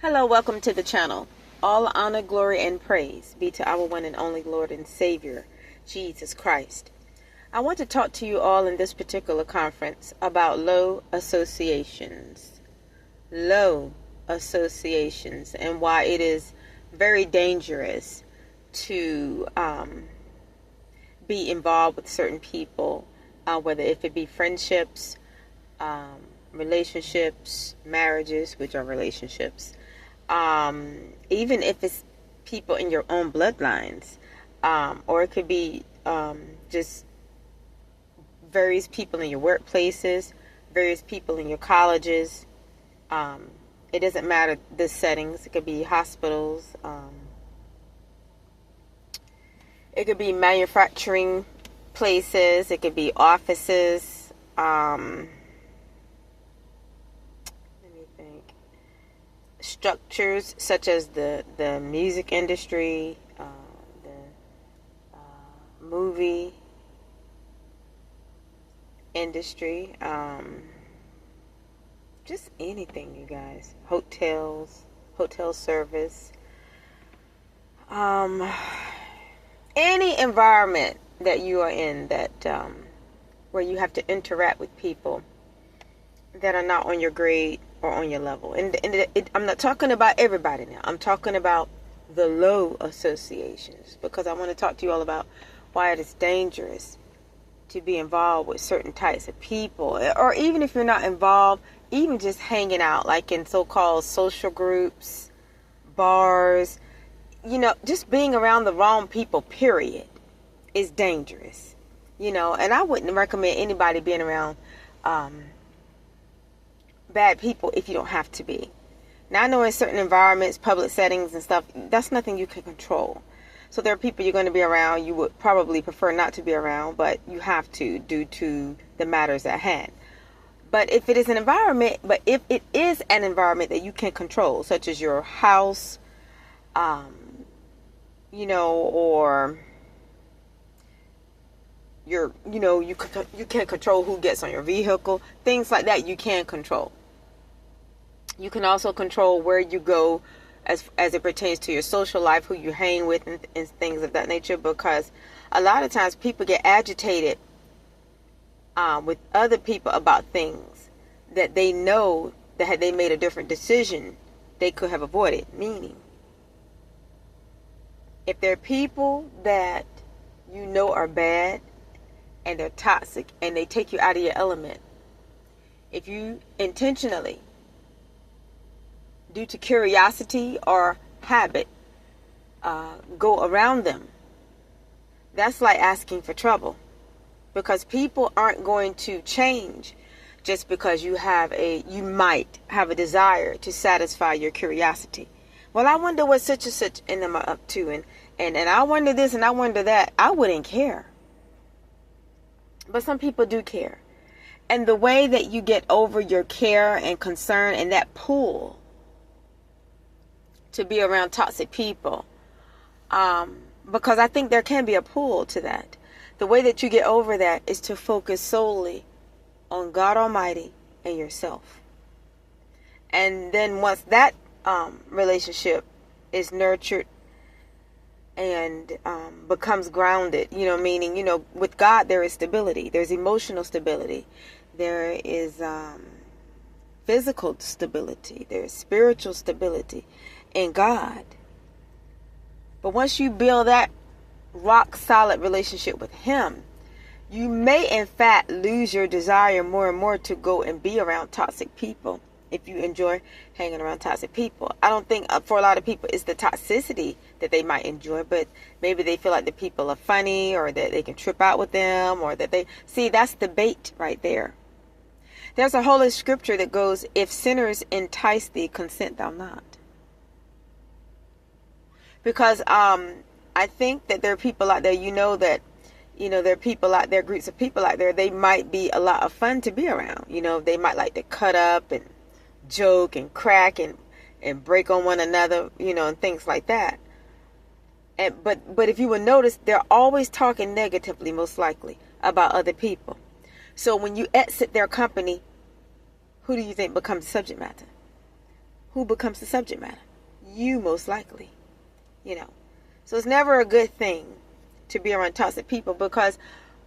Hello, welcome to the channel. All honor, glory, and praise be to our one and only Lord and Savior, Jesus Christ. I want to talk to you all in this particular conference about low associations. Low associations and why it is very dangerous to be involved with certain people, whether if it be friendships, relationships, marriages, which are relationships, even if it's people in your own bloodlines, or it could be just various people in your workplaces, various people in your colleges. It doesn't matter the settings. It could be hospitals. It could be manufacturing places. It could be offices. Structures such as the music industry, the movie industry, just anything, you guys. Hotels, hotel service, any environment that you are in that where you have to interact with people that are not on your grade or on your level. And I'm not talking about everybody now. I'm talking about the low associations, because I want to talk to you all about why it is dangerous to be involved with certain types of people, or even if you're not involved, even just hanging out, like in so-called social groups, bars, just being around the wrong people, period, is dangerous. And I wouldn't recommend anybody being around bad people if you don't have to be. Now, I know in certain environments, public settings and stuff, that's nothing you can control. So there are people you're going to be around you would probably prefer not to be around, but you have to due to the matters at hand. But if it is an environment that you can control, such as your house, or you can't control who gets on your vehicle, things like that you can control. You can also control where you go as it pertains to your social life, who you hang with, and things of that nature, because a lot of times people get agitated with other people about things that they know that had they made a different decision, they could have avoided. Meaning, if there are people that you know are bad and they're toxic and they take you out of your element, if you intentionally, due to curiosity or habit, go around them, that's like asking for trouble, because people aren't going to change just because you might have a desire to satisfy your curiosity. Well, I wonder what such and such and them are up to, and I wonder this and I wonder that. I wouldn't care, but some people do care. And the way that you get over your care and concern and that pull to be around toxic people, because I think there can be a pull to that. The way that you get over that is to focus solely on God Almighty and yourself. And then once that relationship is nurtured and becomes grounded, meaning, with God there is stability. There's emotional stability. There is physical stability. There's spiritual stability in God. But once you build that rock solid relationship with Him, you may in fact lose your desire more and more to go and be around toxic people if you enjoy hanging around toxic people. I don't think for a lot of people it's the toxicity that they might enjoy, but maybe they feel like the people are funny, or that they can trip out with them, or that that's the bait right there. There's a holy scripture that goes, if sinners entice thee, consent thou not. Because I think that there are people out there, there are people out there, groups of people out there, they might be a lot of fun to be around. They might like to cut up and joke and crack and break on one another, and things like that. But if you would notice, they're always talking negatively, most likely, about other people. So when you exit their company, who do you think becomes the subject matter? who becomes the subject matter? You, most likely. So it's never a good thing to be around toxic people, because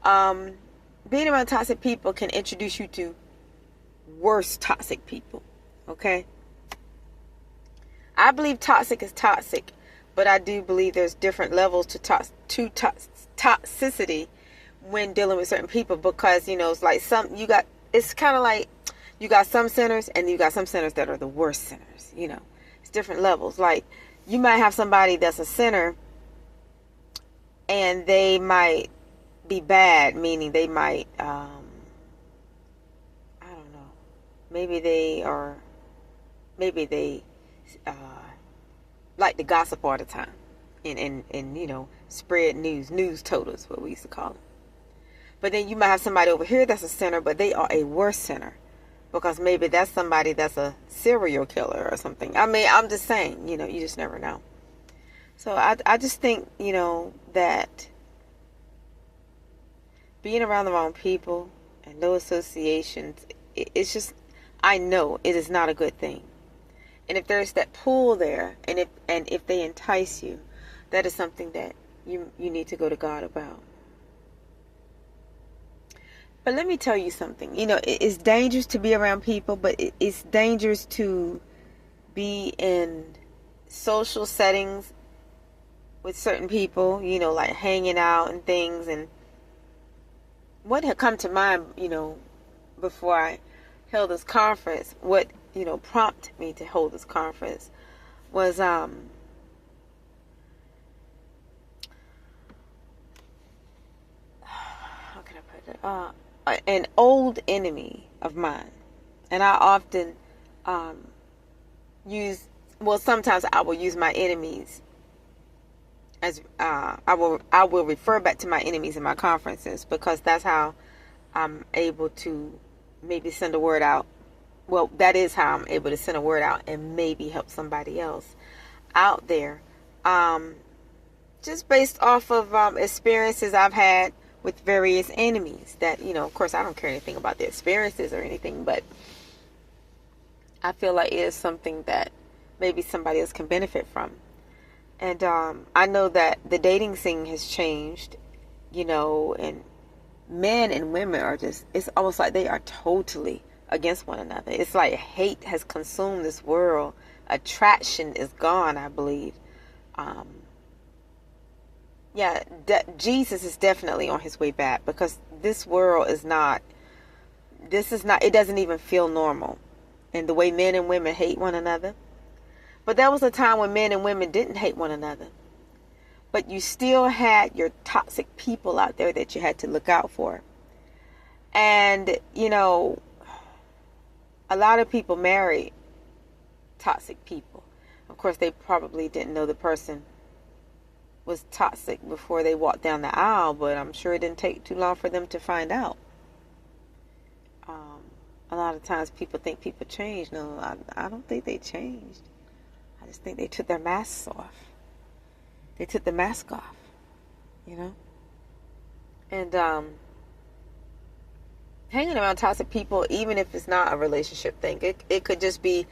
being around toxic people can introduce you to worse toxic people. Okay? I believe toxic is toxic, but I do believe there's different levels to toxicity when dealing with certain people, because it's like it's kind of like you got some sinners and you got some sinners that are the worst sinners. It's different levels. Like, you might have somebody that's a sinner and they might be bad, meaning they might I don't know, maybe they like to gossip all the time and spread news totals, what we used to call them. But then you might have somebody over here that's a sinner, but they are a worse sinner, because maybe that's somebody that's a serial killer or something. I mean, I'm just saying, you just never know. So I just think, that being around the wrong people and low associations, it's just, I know it is not a good thing. And if there's that pull there, and if they entice you, that is something that you need to go to God about. But let me tell you something. It's dangerous to be around people, but it's dangerous to be in social settings with certain people, like hanging out and things. And what had come to mind, before I held this conference, what, prompted me to hold this conference was, how can I put it? An old enemy of mine. And I often sometimes I will use my enemies as I will refer back to my enemies in my conferences, because that's how I'm able to maybe send a word out. Well, that is how I'm able to send a word out and maybe help somebody else out there. Just based off of experiences I've had with various enemies that, of course, I don't care anything about their experiences or anything, but I feel like it is something that maybe somebody else can benefit from. And I know that the dating scene has changed, and men and women are it's almost like they are totally against one another. It's like hate has consumed this world. Attraction is gone, I believe. Jesus is definitely on his way back, because this world is not, it doesn't even feel normal. And the way men and women hate one another. But there was a time when men and women didn't hate one another. But you still had your toxic people out there that you had to look out for. And, a lot of people marry toxic people. Of course, they probably didn't know the person was toxic before they walked down the aisle, but I'm sure it didn't take too long for them to find out. A lot of times people think people change. No, I don't think they changed. I just think they took their masks off. They took the mask off, And hanging around toxic people, even if it's not a relationship thing, it could just be,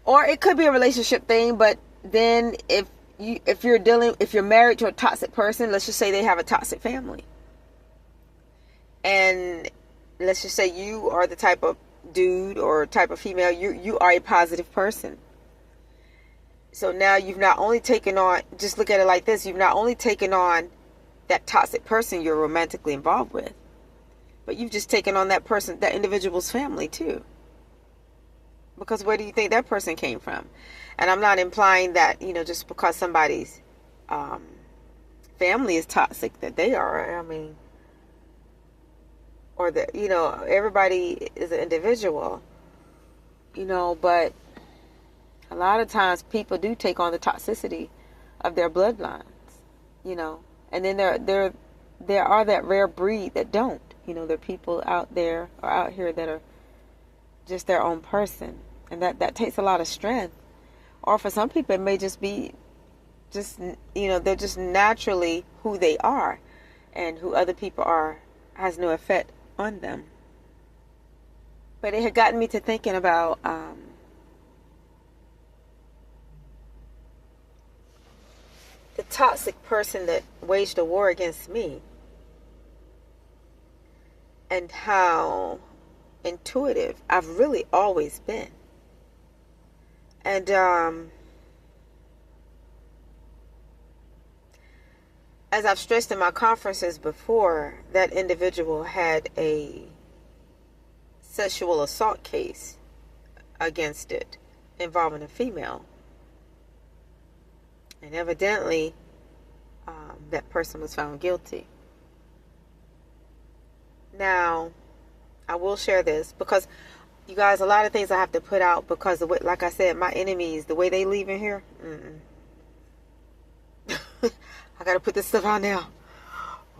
or it could be a relationship thing, but then if you're married to a toxic person, let's just say they have a toxic family. And let's just say you are the type of dude or type of female, you are a positive person. So now you've not only taken on, just look at it like this, you've not only taken on that toxic person you're romantically involved with, but you've just taken on that person, that individual's family too. Because where do you think that person came from? And I'm not implying that, just because somebody's family is toxic that they are. I mean, or that, everybody is an individual, but a lot of times people do take on the toxicity of their bloodlines, and then there are that rare breed that don't. There are people out there or out here that are just their own person, and that takes a lot of strength. Or for some people, it may just be they're just naturally who they are, and who other people are has no effect on them. But it had gotten me to thinking about that toxic person that waged a war against me, and how intuitive I've really always been. And as I've stressed in my conferences before, that individual had a sexual assault case against it involving a female. And evidently, that person was found guilty. Now, I will share this because, you guys, a lot of things I have to put out because, of what, like I said, my enemies, the way they leave in here, I got to put this stuff out now.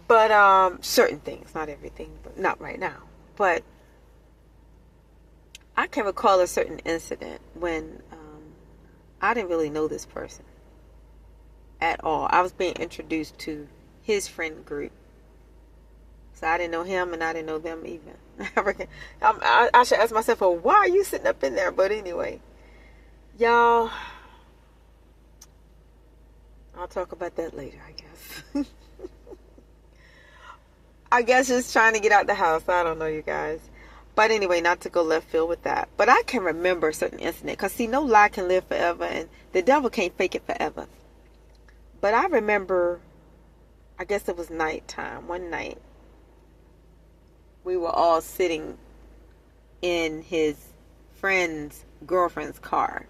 But certain things, not everything, but not right now. But I can recall a certain incident when I didn't really know this person at all. I was being introduced to his friend group. So I didn't know him and I didn't know them even. I should ask myself, well, why are you sitting up in there? But anyway, y'all, I'll talk about that later, I guess. I guess just trying to get out the house. I don't know, you guys. But anyway, not to go left field with that. But I can remember a certain incident. Because, see, no lie can live forever. And the devil can't fake it forever. But I remember, I guess it was nighttime. One night, we were all sitting in his friend's girlfriend's car.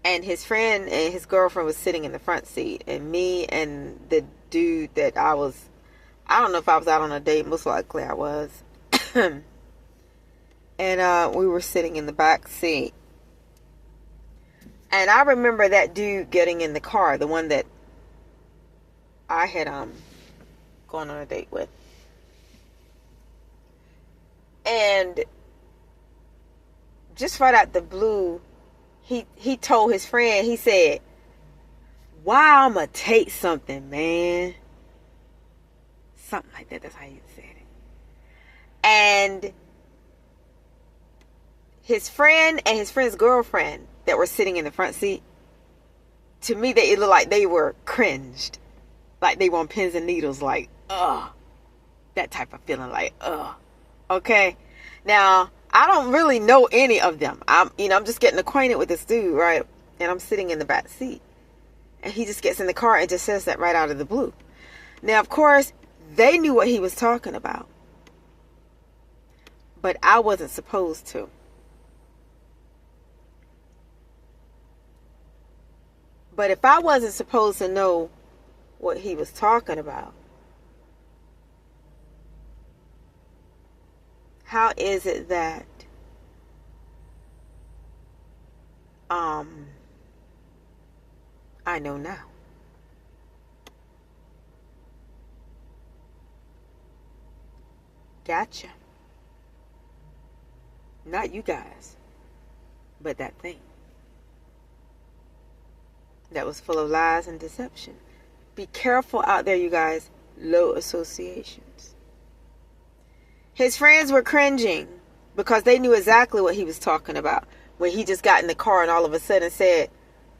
And his friend and his girlfriend was sitting in the front seat. And me and the dude that I don't know if I was out on a date. Most likely I was. And we were sitting in the back seat. And I remember that dude getting in the car. The one that I had gone on a date with. And just right out the blue, he told his friend, he said, "Wow, I'ma take something, man." Something like that. That's how he said it. And his friend and his friend's girlfriend that were sitting in the front seat, to me, it looked like they were cringed. Like they were on pins and needles, like, ugh. That type of feeling, like, ugh. Okay? Now, I don't really know any of them. I'm just getting acquainted with this dude, right? And I'm sitting in the back seat. And he just gets in the car and just says that right out of the blue. Now, of course, they knew what he was talking about. But I wasn't supposed to. But if I wasn't supposed to know what he was talking about, how is it that I know now? Gotcha. Not you guys, but that thing that was full of lies and deception. Be careful out there, you guys. Low associations. His friends were cringing because they knew exactly what he was talking about when he just got in the car and all of a sudden said,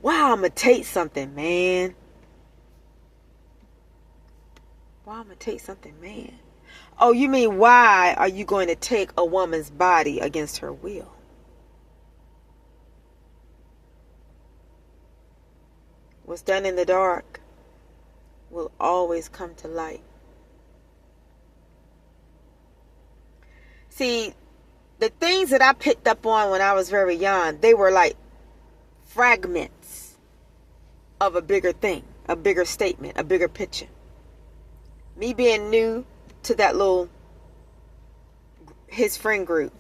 "Wow, I'm going to take something, man." Wow, I'm going to take something, man. Oh, you mean why are you going to take a woman's body against her will? What's done in the dark will always come to light. See, the things that I picked up on when I was very young, they were like fragments of a bigger thing, a bigger statement, a bigger picture. Me being new to that little, his friend group,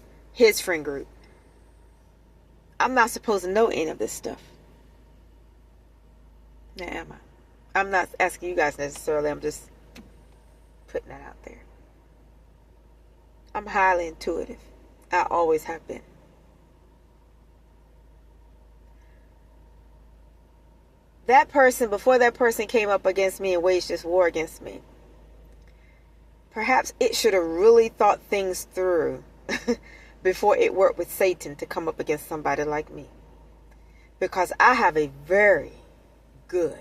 I'm not supposed to know any of this stuff. Now am I? I'm not asking you guys necessarily, I'm just putting that out there. I'm highly intuitive. I always have been. That person, before that person came up against me and waged this war against me, perhaps it should have really thought things through before it worked with Satan to come up against somebody like me. Because I have a very good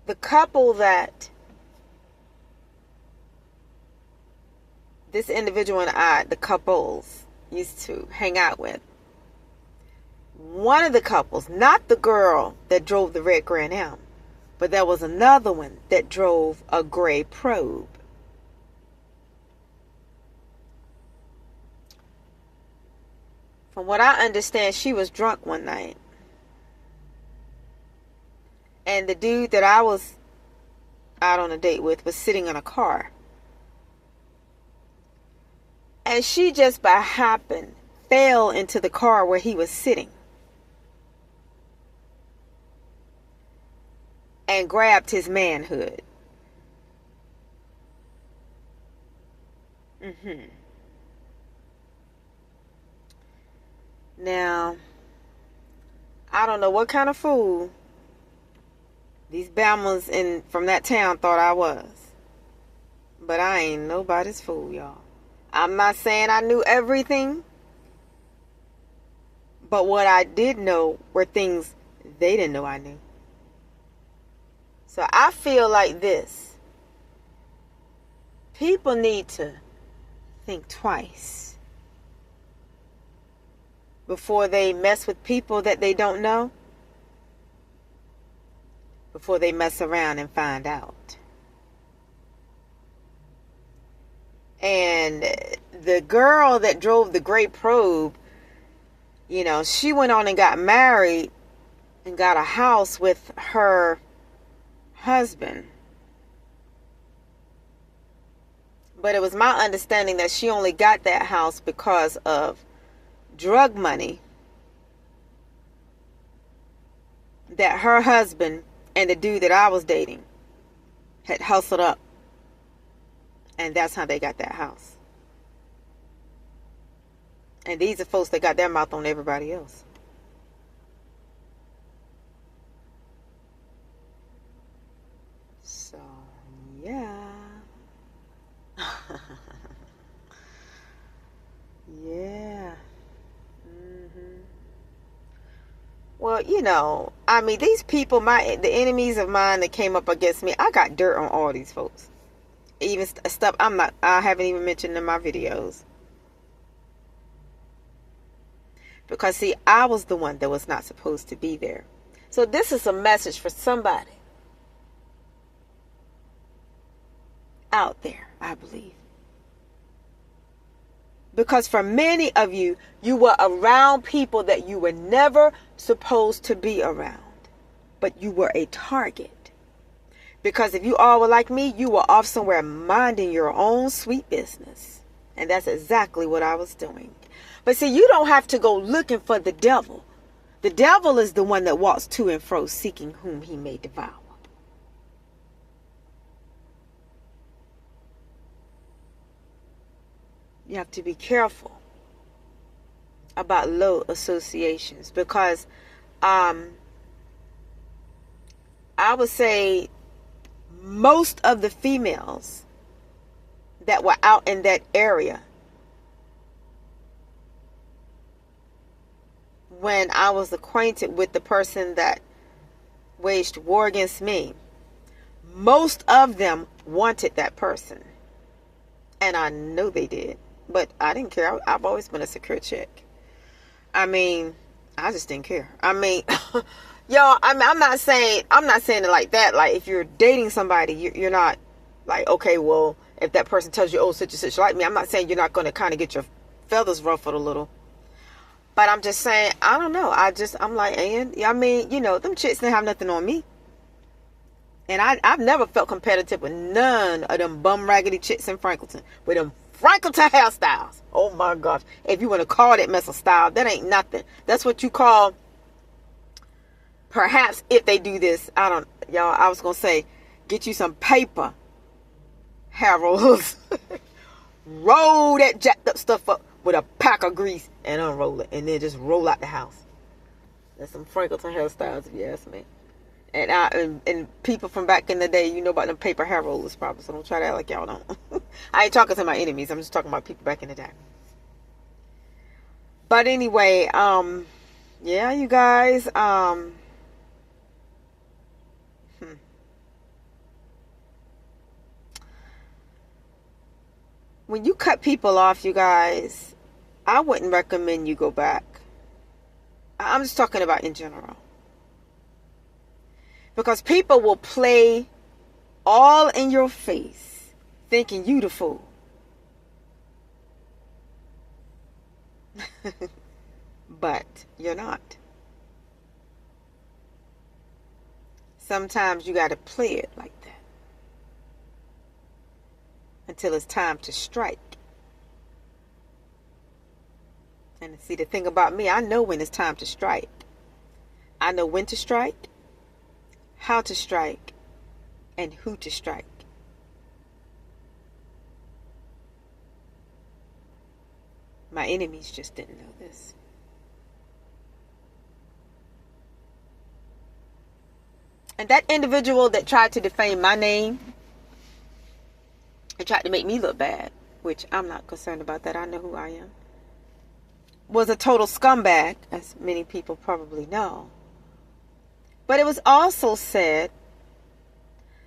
the couple that this individual and I, the couples, used to hang out with, one of the couples, not the girl that drove the red Grand Am, but there was another one that drove a gray Probe. From what I understand, she was drunk one night. And the dude that I was out on a date with was sitting in a car. And she just by happen fell into the car where he was sitting and grabbed his manhood. Now, I don't know what kind of fool these Bama's from that town thought I was. But I ain't nobody's fool, y'all. I'm not saying I knew everything. But what I did know were things they didn't know I knew. So I feel like this. People need to think twice before they mess with people that they don't know. Before they mess around and find out. And the girl that drove the gray Probe, you know, she went on and got married and got a house with her husband. But it was my understanding that she only got that house because of drug money that her husband and the dude that I was dating had hustled up. And that's how they got that house. And these are folks that got their mouth on everybody else. So, yeah. Yeah. Well, you know, I mean, these people, the enemies of mine that came up against me, I got dirt on all these folks. Even stuff I haven't even mentioned in my videos. Because, see, I was the one that was not supposed to be there. So this is a message for somebody out there, I believe. Because for many of you, you were around people that you were never supposed to be around. But you were a target. Because if you all were like me, you were off somewhere minding your own sweet business. And that's exactly what I was doing. But see, you don't have to go looking for the devil. The devil is the one that walks to and fro seeking whom he may devour. You have to be careful about low associations. Because I would say most of the females that were out in that area when I was acquainted with the person that waged war against me, most of them wanted that person. And I know they did. But I didn't care. I've always been a secure chick. I mean, I just didn't care. I mean, y'all, I'm not saying it like that. Like, if you're dating somebody, you're not like, okay, well, if that person tells you, oh, such and such like me, I'm not saying you're not going to kind of get your feathers ruffled a little. But I'm just saying, I don't know. I'm like, I mean, you know, them chicks didn't have nothing on me. And I've never felt competitive with none of them bum raggedy chicks in Franklinton. With them Franklinton hairstyles. Oh my gosh. If you want to call that mess a style, that ain't nothing. That's what you call, perhaps if they do this, I was going to say, get you some paper hair rollers. Roll that jacked up stuff up with a pack of grease and unroll it. And then just roll out the house. That's some Franklinton hairstyles, if you ask me. And people from back in the day, you know about them paper hair rollers probably, so don't try to act like y'all don't. I ain't talking to my enemies, I'm just talking about people back in the day. But anyway, yeah, you guys, when you cut people off, you guys, I wouldn't recommend you go back. I'm just talking about in general. Because people will play all in your face, thinking you the fool. But you're not. Sometimes you got to play it like that until it's time to strike. And see, the thing about me, I know when it's time to strike. I know when to strike, how to strike, and who to strike. My enemies just didn't know this. And that individual that tried to defame my name and tried to make me look bad, which I'm not concerned about that, I know who I am, was a total scumbag, as many people probably know. But it was also said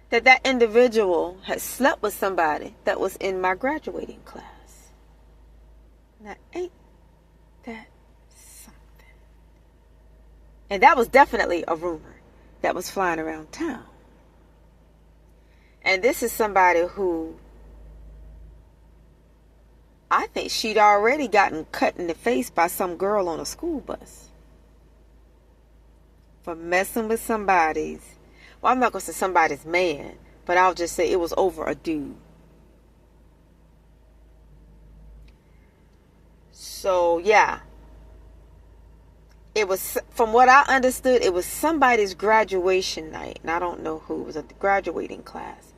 that that individual had slept with somebody that was in my graduating class. Now, ain't that something? And that was definitely a rumor that was flying around town. And this is somebody who I think she'd already gotten cut in the face by some girl on a school bus for messing with somebody's, well, I'm not going to say somebody's man, but I'll just say it was over a dude. So, yeah. It was, from what I understood, it was somebody's graduation night. And I don't know who. It was a graduating class.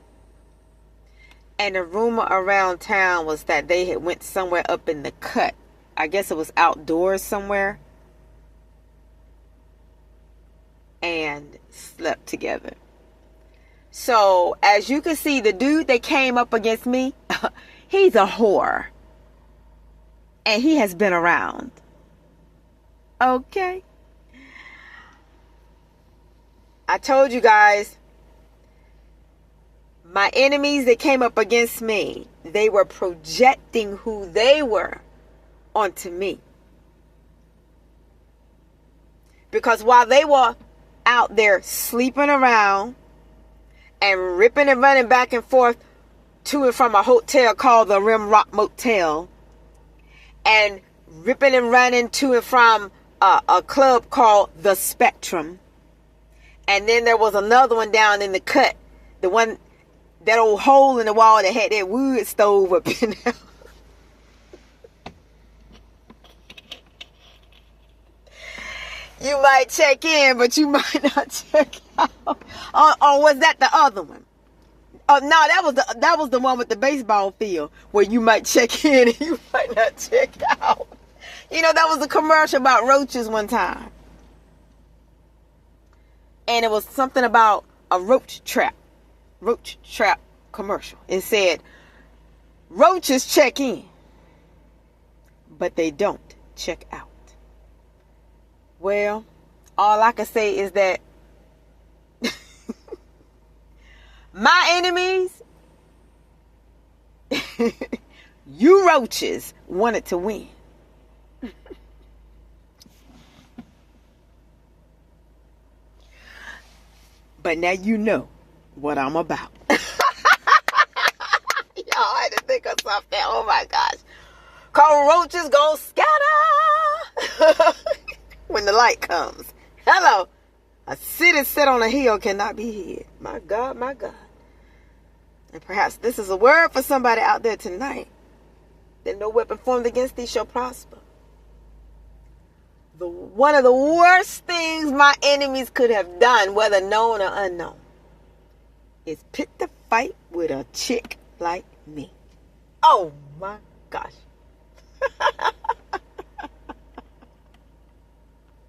And the rumor around town was that they had went somewhere up in the cut. I guess it was outdoors somewhere. And slept together. So, as you can see, the dude that came up against me, he's a whore. And he has been around. Okay. I told you guys, my enemies that came up against me, they were projecting who they were onto me. Because while they were out there sleeping around and ripping and running back and forth to and from a hotel called the Rim Rock Motel, and ripping and running to and from a club called The Spectrum. And then there was another one down in the cut. The one, that old hole in the wall that had that wood stove up in there. You might check in, but you might not check out. Or was that the other one? Oh no, that was the one with the baseball field where you might check in and you might not check out. You know, that was a commercial about roaches one time. And it was something about a roach trap commercial. It said, roaches check in, but they don't check out. Well, all I can say is that my enemies, you roaches, wanted to win. But now you know what I'm about. Y'all, I had to think of something. Oh my gosh. Cockroaches gonna scatter when the light comes. Hello. A city set on a hill cannot be hid. My God, my God. And perhaps this is a word for somebody out there tonight. That no weapon formed against thee shall prosper. One of the worst things my enemies could have done, whether known or unknown, is pick the fight with a chick like me. Oh my gosh.